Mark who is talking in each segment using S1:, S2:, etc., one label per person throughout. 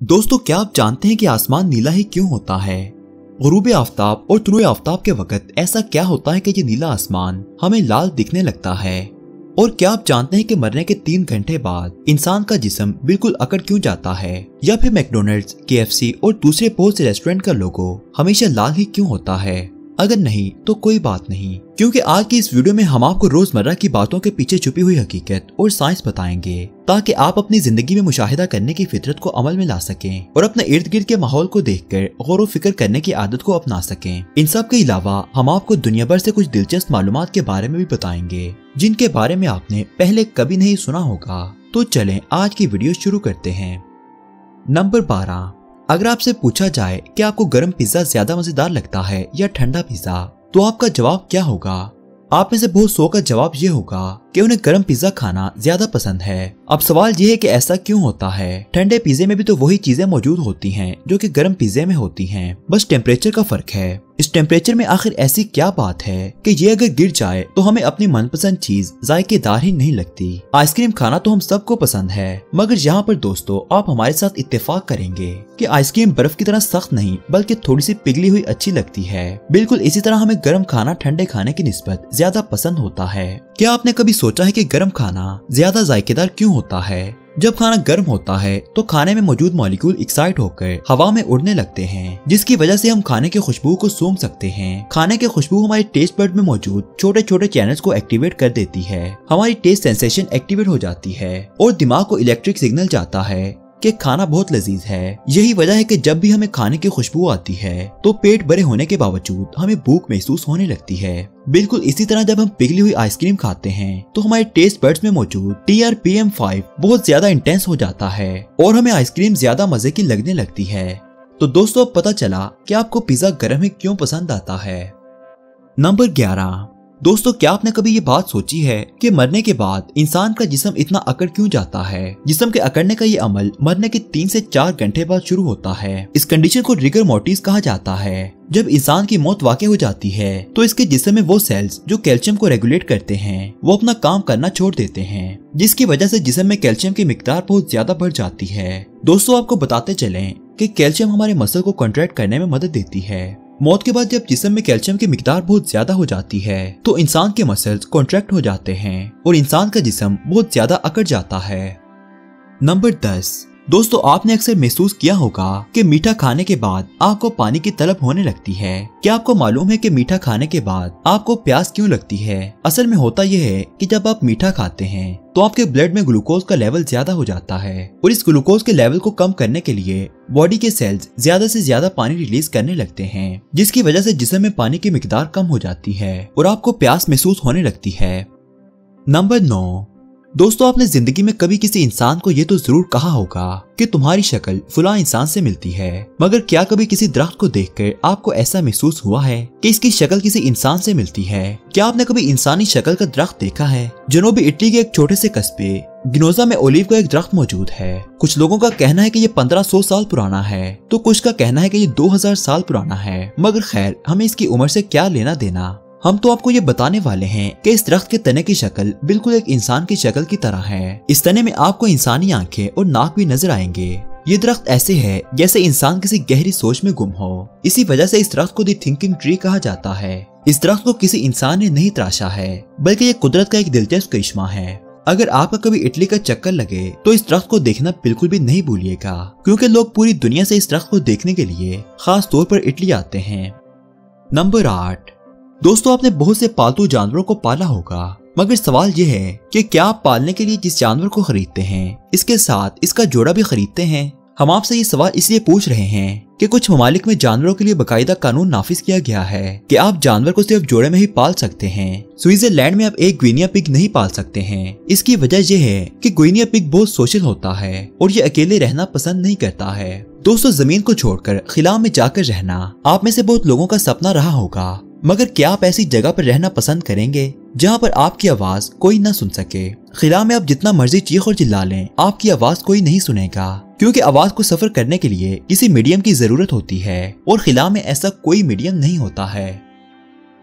S1: दोस्तों, क्या आप जानते हैं कि आसमान नीला ही क्यों होता है? गुरूब आफ्ताब और तुलुए आफ्ताब के वक्त ऐसा क्या होता है कि ये नीला आसमान हमें लाल दिखने लगता है? और क्या आप जानते हैं कि मरने के 3 घंटे बाद इंसान का जिस्म बिल्कुल अकड़ क्यों जाता है? या फिर मैकडॉनल्ड्स, KFC और दूसरे बहुत से रेस्टोरेंट का लोगो हमेशा लाल ही क्यों होता है? अगर नहीं तो कोई बात नहीं, क्योंकि आज की इस वीडियो में हम आपको रोजमर्रा की बातों के पीछे छुपी हुई हकीकत और साइंस बताएंगे, ताकि आप अपनी जिंदगी में मुशाहिदा करने की फितरत को अमल में ला सकें और अपने इर्द गिर्द के माहौल को देखकर गौर व फिक्र करने की आदत को अपना सकें। इन सब के अलावा हम आपको दुनिया भर से कुछ दिलचस्प मालूमात के बारे में भी बताएंगे, जिनके बारे में आपने पहले कभी नहीं सुना होगा। तो चलें आज की वीडियो शुरू करते हैं। नंबर 12। अगर आपसे पूछा जाए कि आपको गर्म पिज्जा ज्यादा मजेदार लगता है या ठंडा पिज्जा, तो आपका जवाब क्या होगा? आप में से बहुत सौ का जवाब ये होगा कि उन्हें गर्म पिज्जा खाना ज्यादा पसंद है। अब सवाल ये है कि ऐसा क्यों होता है? ठंडे पिज्जे में भी तो वही चीजें मौजूद होती हैं जो कि गर्म पिज्जे में होती हैं, बस टेम्परेचर का फर्क है। इस टेम्परेचर में आखिर ऐसी क्या बात है कि ये अगर गिर जाए तो हमें अपनी मनपसंद चीज जायकेदार ही नहीं लगती? आइसक्रीम खाना तो हम सबको पसंद है, मगर यहाँ पर दोस्तों आप हमारे साथ इत्तेफाक करेंगे कि आइसक्रीम बर्फ की तरह सख्त नहीं बल्कि थोड़ी सी पिघली हुई अच्छी लगती है। बिल्कुल इसी तरह हमें गर्म खाना ठंडे खाने की निस्बत ज्यादा पसंद होता है। क्या आपने कभी सोचा है कि गर्म खाना ज्यादा जायकेदार क्यों होता है? जब खाना गर्म होता है तो खाने में मौजूद मॉलिक्यूल एक्साइट होकर हवा में उड़ने लगते हैं, जिसकी वजह से हम खाने की खुशबू को सूंघ सकते हैं। खाने की खुशबू हमारे टेस्ट बड में मौजूद छोटे छोटे चैनल्स को एक्टिवेट कर देती है। हमारी टेस्ट सेंसेशन एक्टिवेट हो जाती है और दिमाग को इलेक्ट्रिक सिग्नल जाता है कि खाना बहुत लजीज है। यही वजह है कि जब भी हमें खाने की खुशबू आती है तो पेट भरे होने के बावजूद हमें भूख महसूस होने लगती है। बिल्कुल इसी तरह जब हम पिघली हुई आइसक्रीम खाते हैं तो हमारे टेस्ट बड्स में मौजूद TRPM5 बहुत ज्यादा इंटेंस हो जाता है और हमें आइसक्रीम ज्यादा मजे की लगने लगती है। तो दोस्तों अब पता चला कि आपको पिज्जा गर्म ही क्यों पसंद आता है। नंबर 11। दोस्तों, क्या आपने कभी ये बात सोची है कि मरने के बाद इंसान का जिस्म इतना अकड़ क्यों जाता है? जिस्म के अकड़ने का ये अमल मरने के 3 से 4 घंटे बाद शुरू होता है। इस कंडीशन को रिगर मोर्टिस कहा जाता है। जब इंसान की मौत वाक़ई हो जाती है तो इसके जिस्म में वो सेल्स जो कैल्शियम को रेगुलेट करते हैं वो अपना काम करना छोड़ देते हैं, जिसकी वजह से जिस्म में कैल्शियम की मिकदार बहुत ज्यादा बढ़ जाती है। दोस्तों आपको बताते चलें कि कैल्शियम हमारे मसल को कॉन्ट्रैक्ट करने में मदद देती है। मौत के बाद जब जिस्म में कैल्शियम की मिकदार बहुत ज्यादा हो जाती है तो इंसान के मसल्स कॉन्ट्रैक्ट हो जाते हैं और इंसान का जिस्म बहुत ज्यादा अकड़ जाता है। नंबर 10। दोस्तों आपने अक्सर महसूस किया होगा कि मीठा खाने के बाद आपको पानी की तलब होने लगती है। क्या आपको मालूम है कि मीठा खाने के बाद आपको प्यास क्यों लगती है? असल में होता यह है कि जब आप मीठा खाते हैं तो आपके ब्लड में ग्लूकोज का लेवल ज्यादा हो जाता है और इस ग्लूकोज के लेवल को कम करने के लिए बॉडी के सेल्स ज्यादा से ज्यादा पानी रिलीज करने लगते हैं, जिसकी वजह से जिस्म में पानी की मिकदार कम हो जाती है और आपको प्यास महसूस होने लगती है। नंबर 9। दोस्तों आपने जिंदगी में कभी किसी इंसान को ये तो जरूर कहा होगा कि तुम्हारी शक्ल फुला इंसान से मिलती है, मगर क्या कभी किसी दरख्त को देखकर आपको ऐसा महसूस हुआ है कि इसकी शक्ल किसी इंसान से मिलती है? क्या आपने कभी इंसानी शक्ल का दरख्त देखा है? जनूबी इटली के एक छोटे से कस्बे गिनोजा में ओलिव का एक दरख्त मौजूद है। कुछ लोगों का कहना है कि ये 1500 साल पुराना है तो कुछ का कहना है कि ये 2000 साल पुराना है, मगर खैर हमें इसकी उम्र से क्या लेना देना। हम तो आपको ये बताने वाले हैं कि इस दरख्त के तने की शक्ल बिल्कुल एक इंसान की शक्ल की तरह है। इस तने में आपको इंसानी आंखें और नाक भी नजर आएंगे। ये दरख्त ऐसे है जैसे इंसान किसी गहरी सोच में गुम हो। इसी वजह से इस दरख्त को द थिंकिंग ट्री कहा जाता है। इस दरख्त को किसी इंसान ने नहीं तराशा है, बल्कि ये कुदरत का एक दिलचस्प करिश्मा है। अगर आपका कभी इटली का चक्कर लगे तो इस दरख्त को देखना बिल्कुल भी नहीं भूलिएगा, क्योंकि लोग पूरी दुनिया से इस दरख्त को देखने के लिए खास तौर पर इटली आते हैं। नंबर 8। दोस्तों आपने बहुत से पालतू जानवरों को पाला होगा, मगर सवाल यह है कि क्या आप पालने के लिए जिस जानवर को खरीदते हैं इसके साथ इसका जोड़ा भी खरीदते हैं? हम आपसे ये सवाल इसलिए पूछ रहे हैं कि कुछ ममालिक में जानवरों के लिए बाकायदा कानून नाफिज किया गया है कि आप जानवर को सिर्फ जोड़े में ही पाल सकते हैं। स्विट्जरलैंड में आप एक ग्विनिया पिग नहीं पाल सकते हैं। इसकी वजह यह है कि ग्विनिया पिग बहुत सोशल होता है और ये अकेले रहना पसंद नहीं करता है। दोस्तों जमीन को छोड़कर खिला में जाकर रहना आप में से बहुत लोगों का सपना रहा होगा, मगर क्या आप ऐसी जगह पर रहना पसंद करेंगे जहां पर आपकी आवाज कोई ना सुन सके? खिला में आप जितना मर्जी चीख और चिल्ला लें आपकी आवाज कोई नहीं सुनेगा, क्योंकि आवाज को सफर करने के लिए किसी मीडियम की जरूरत होती है और खिला में ऐसा कोई मीडियम नहीं होता है।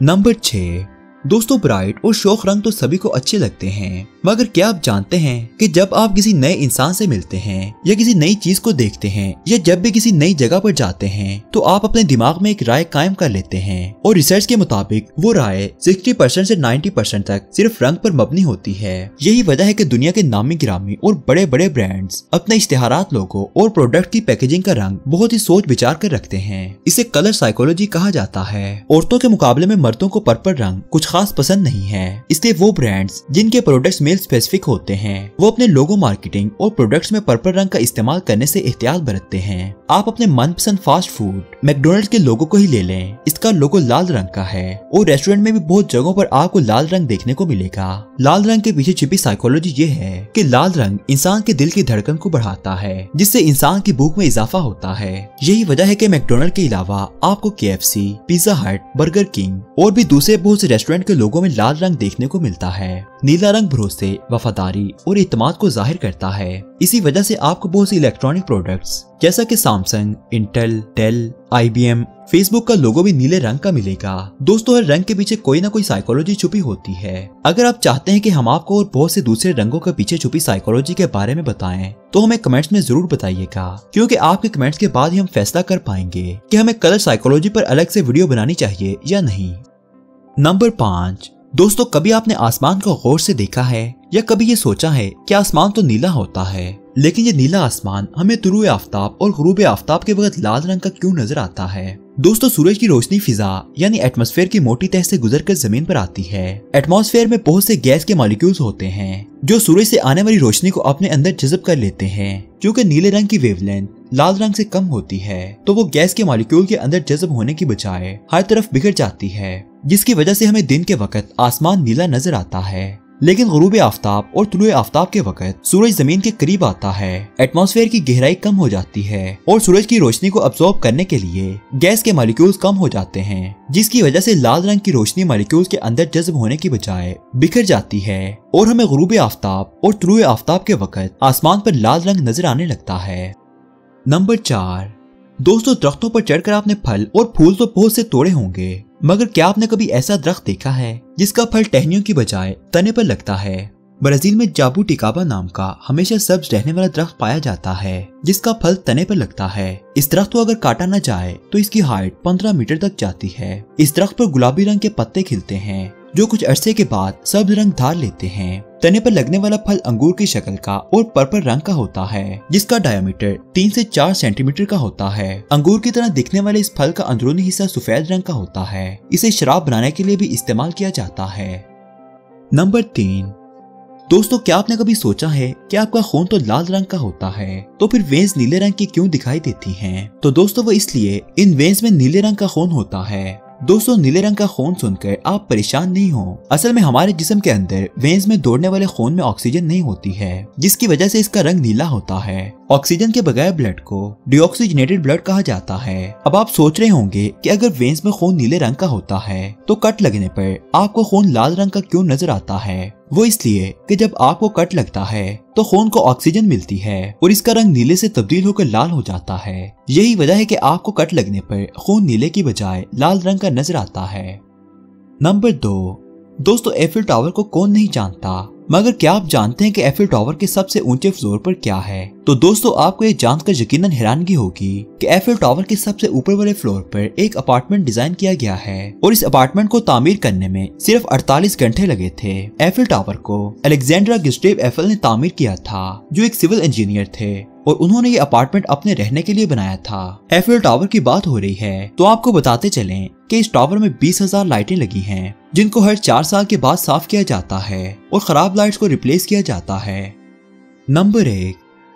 S1: नंबर 6। दोस्तों ब्राइट और शौक रंग तो सभी को अच्छे लगते हैं, मगर क्या आप जानते हैं कि जब आप किसी नए इंसान से मिलते हैं या किसी नई चीज को देखते हैं या जब भी किसी नई जगह पर जाते हैं तो आप अपने दिमाग में एक राय कायम कर लेते हैं और रिसर्च के मुताबिक वो राय 60% से 90% तक सिर्फ रंग पर मबनी होती है। यही वजह है कि दुनिया के नामी गिरामी और बड़े बड़े ब्रांड्स अपने इश्तिहारात, लोगो और प्रोडक्ट की पैकेजिंग का रंग बहुत ही सोच विचार कर रखते हैं। इसे कलर साइकोलॉजी कहा जाता है। औरतों के मुकाबले में मर्दों को पर्पल रंग कुछ खास पसंद नहीं है, इसलिए वो ब्रांड्स जिनके प्रोडक्ट्स मेल स्पेसिफिक होते हैं वो अपने लोगो, मार्केटिंग और प्रोडक्ट्स में पर्पल रंग का इस्तेमाल करने से एहतियात बरतते हैं। आप अपने मनपसंद फास्ट फूड मैकडॉनल्ड्स के लोगो को ही ले लें, इसका लोगो लाल रंग का है और रेस्टोरेंट में भी बहुत जगहों पर आपको लाल रंग देखने को मिलेगा। लाल रंग के पीछे छिपी साइकोलॉजी ये है कि लाल रंग इंसान के दिल की धड़कन को बढ़ाता है, जिससे इंसान की भूख में इजाफा होता है। यही वजह है कि मैकडॉनल्ड के अलावा आपको KFC, पिज्जा हट, बर्गर किंग और भी दूसरे बहुत से रेस्टोरेंट के लोगों में लाल रंग देखने को मिलता है। नीला रंग भरोसे, वफादारी और इत्मीनान को जाहिर करता है। इसी वजह से आपको बहुत सी इलेक्ट्रॉनिक प्रोडक्ट्स जैसा कि Samsung, Intel, Dell, IBM, Facebook का लोगो भी नीले रंग का मिलेगा। दोस्तों हर रंग के पीछे कोई ना कोई साइकोलॉजी छुपी होती है। अगर आप चाहते हैं कि हम आपको और बहुत से दूसरे रंगों के पीछे छुपी साइकोलॉजी के बारे में बताएं तो हमें कमेंट्स में जरूर बताइएगा, क्योंकि आपके कमेंट्स के बाद ही हम फैसला कर पाएंगे कि हमें कलर साइकोलॉजी पर अलग से वीडियो बनानी चाहिए या नहीं। नंबर 5, दोस्तों कभी आपने आसमान को गौर से देखा है या कभी ये सोचा है कि आसमान तो नीला होता है, लेकिन ये नीला आसमान हमें तुलुए आफ्ताब और गुरूबे आफ्ताब के वक्त लाल रंग का क्यों नजर आता है? दोस्तों सूरज की रोशनी फिजा यानी एटमॉस्फेयर की मोटी तह से गुजरकर जमीन पर आती है। एटमॉस्फेयर में बहुत से गैस के मॉलिक्यूल्स होते हैं जो सूरज से आने वाली रोशनी को अपने अंदर जज़ब कर लेते हैं। क्योंकि नीले रंग की वेवलेंथ लाल रंग से कम होती है तो वो गैस के मॉलिक्यूल के अंदर जज़ब होने की बजाय हर तरफ बिखर जाती है, जिसकी वजह से हमें दिन के वक्त आसमान नीला नजर आता है। लेकिन गुरूबे आफ्ताब और तुलुए आफ्ताब के वक्त सूरज जमीन के करीब आता है, एटमॉस्फेयर की गहराई कम हो जाती है और सूरज की रोशनी को अब्सॉर्ब करने के लिए गैस के मॉलिक्यूल्स कम हो जाते हैं, जिसकी वजह से लाल रंग की रोशनी मॉलिक्यूल्स के अंदर जज़ब होने की बजाय बिखर जाती है और हमें गुरूबे आफ्ताब और तुलुए आफ्ताब के वक्त आसमान पर लाल रंग नजर आने लगता है। नंबर 4, दोस्तों दरख्तों पर चढ़कर आपने फल और फूल तो बहुत से तोड़े होंगे, मगर क्या आपने कभी ऐसा दरख्त देखा है जिसका फल टहनियों की बजाय तने पर लगता है? ब्राजील में जाबुटिकाबा नाम का हमेशा सब्ज रहने वाला दरख्त पाया जाता है जिसका फल तने पर लगता है। इस दरख्त को अगर काटा न जाए तो इसकी हाइट 15 मीटर तक जाती है। इस दरख्त पर गुलाबी रंग के पत्ते खिलते हैं जो कुछ अरसे के बाद सब्ज रंग धार लेते हैं। तने पर लगने वाला फल अंगूर की शक्ल का और पर्पल रंग का होता है, जिसका डायमीटर 3 से 4 सेंटीमीटर का होता है। अंगूर की तरह दिखने वाले इस फल का अंदरूनी हिस्सा सफेद रंग का होता है। इसे शराब बनाने के लिए भी इस्तेमाल किया जाता है। नंबर 3, दोस्तों क्या आपने कभी सोचा है कि आपका खून तो लाल रंग का होता है तो फिर वेन्स नीले रंग की क्यों दिखाई देती हैं? तो दोस्तों वो इसलिए इन वेन्स में नीले रंग का खून होता है। दोस्तों नीले रंग का खून सुनकर आप परेशान नहीं हो। असल में हमारे जिस्म के अंदर वेन्स में दौड़ने वाले खून में ऑक्सीजन नहीं होती है, जिसकी वजह से इसका रंग नीला होता है। ऑक्सीजन के बगैर ब्लड को डीऑक्सीजनेटेड ब्लड कहा जाता है। अब आप सोच रहे होंगे कि अगर वेन्स में खून नीले रंग का होता है तो कट लगने पर आपको खून लाल रंग का क्यों नजर आता है? वो इसलिए कि जब आपको कट लगता है तो खून को ऑक्सीजन मिलती है और इसका रंग नीले से तब्दील होकर लाल हो जाता है। यही वजह है कि आपको कट लगने पर खून नीले की बजाय लाल रंग का नजर आता है। नंबर 2, दोस्तों एफिल टावर को कौन नहीं जानता, मगर क्या आप जानते हैं कि एफिल टावर के सबसे ऊंचे फ्लोर पर क्या है? तो दोस्तों आपको ये जानकर यकीनन हैरानगी होगी कि एफिल टावर के सबसे ऊपर वाले फ्लोर पर एक अपार्टमेंट डिजाइन किया गया है और इस अपार्टमेंट को तामीर करने में सिर्फ 48 घंटे लगे थे। एफिल टावर को अलेक्जेंड्रा गुस्टेव एफिल ने तामीर किया था, जो एक सिविल इंजीनियर थे और उन्होंने ये अपार्टमेंट अपने रहने के लिए बनाया था। एफिल टावर की बात हो रही है तो आपको बताते चलें कि इस टावर में 20,000 लाइटें लगी हैं, जिनको हर 4 साल के बाद साफ किया जाता है और खराब लाइट्स को रिप्लेस किया जाता है। नंबर 1,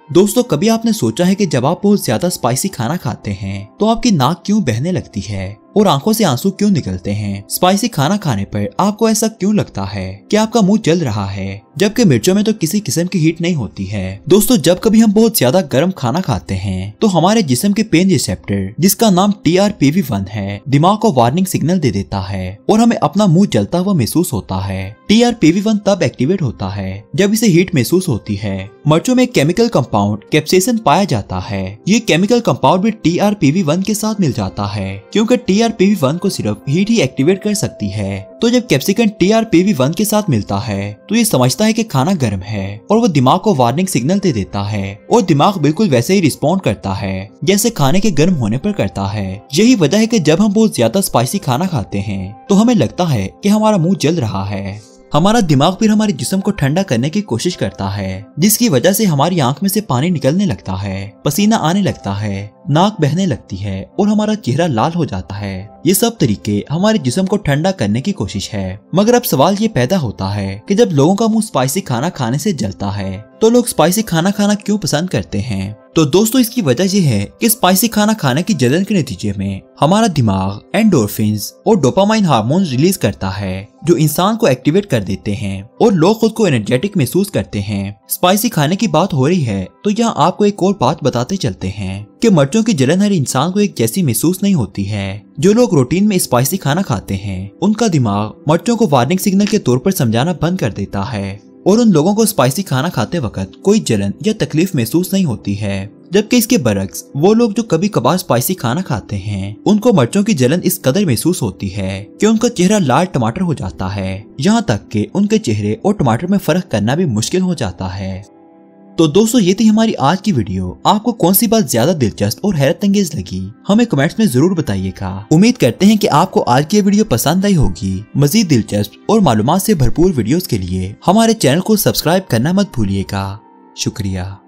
S1: दोस्तों कभी आपने सोचा है कि जब आप बहुत ज्यादा स्पाइसी खाना खाते हैं तो आपकी नाक क्यों बहने लगती है और आंखों से आंसू क्यों निकलते हैं? स्पाइसी खाना खाने पर आपको ऐसा क्यों लगता है कि आपका मुंह जल रहा है, जबकि मिर्चों में तो किसी किस्म की हीट नहीं होती है? दोस्तों जब कभी हम बहुत ज्यादा गर्म खाना खाते हैं तो हमारे जिस्म के पेन रिसेप्टर, जिसका नाम TRPV1 है, दिमाग को वार्निंग सिग्नल दे देता है और हमें अपना मुंह जलता हुआ महसूस होता है। TRPV1 तब एक्टिवेट होता है जब इसे हीट महसूस होती है। मिर्चों में केमिकल कंपाउंड कैप्सेसिन पाया जाता है। ये केमिकल कंपाउंड भी TRPV1 के साथ मिल जाता है, क्योंकि TRPV1 को सिर्फ हीट ही एक्टिवेट कर सकती है। तो जब कैप्सिकन TRPV1 के साथ मिलता है तो ये समझता है कि खाना गर्म है और वो दिमाग को वार्निंग सिग्नल दे देता है और दिमाग बिल्कुल वैसे ही रिस्पॉन्ड करता है जैसे खाने के गर्म होने पर करता है। यही वजह है कि जब हम बहुत ज्यादा स्पाइसी खाना खाते हैं तो हमें लगता है कि हमारा मुंह जल रहा है। हमारा दिमाग फिर हमारे जिस्म को ठंडा करने की कोशिश करता है, जिसकी वजह से हमारी आंख में से पानी निकलने लगता है, पसीना आने लगता है, नाक बहने लगती है और हमारा चेहरा लाल हो जाता है। ये सब तरीके हमारे जिस्म को ठंडा करने की कोशिश है। मगर अब सवाल ये पैदा होता है कि जब लोगों का मुंह स्पाइसी खाना खाने से जलता है तो लोग स्पाइसी खाना खाना क्यों पसंद करते हैं? तो दोस्तों इसकी वजह यह है कि स्पाइसी खाना खाने की जलन के नतीजे में हमारा दिमाग एंडोर्फिन्स और डोपामाइन हार्मोन रिलीज करता है जो इंसान को एक्टिवेट कर देते हैं और लोग खुद को एनर्जेटिक महसूस करते हैं। स्पाइसी खाने की बात हो रही है तो यहाँ आपको एक और बात बताते चलते हैं कि मिर्चों की जलन हर इंसान को एक जैसी महसूस नहीं होती है। जो लोग रूटीन में स्पाइसी खाना खाते हैं उनका दिमाग मिर्चों को वार्निंग सिग्नल के तौर पर समझाना बंद कर देता है और उन लोगों को स्पाइसी खाना खाते वक्त कोई जलन या तकलीफ महसूस नहीं होती है। जबकि इसके बरक्स वो लोग जो कभी कभार स्पाइसी खाना खाते हैं उनको मिर्चों की जलन इस कदर महसूस होती है कि उनका चेहरा लाल टमाटर हो जाता है, यहाँ तक कि उनके चेहरे और टमाटर में फर्क करना भी मुश्किल हो जाता है। तो दोस्तों ये थी हमारी आज की वीडियो। आपको कौन सी बात ज्यादा दिलचस्प और हैरत अंगेज लगी हमें कमेंट्स में जरूर बताइएगा। उम्मीद करते हैं कि आपको आज की वीडियो पसंद आई होगी। मजीद दिलचस्प और मालूमात से भरपूर वीडियोस के लिए हमारे चैनल को सब्सक्राइब करना मत भूलिएगा। शुक्रिया।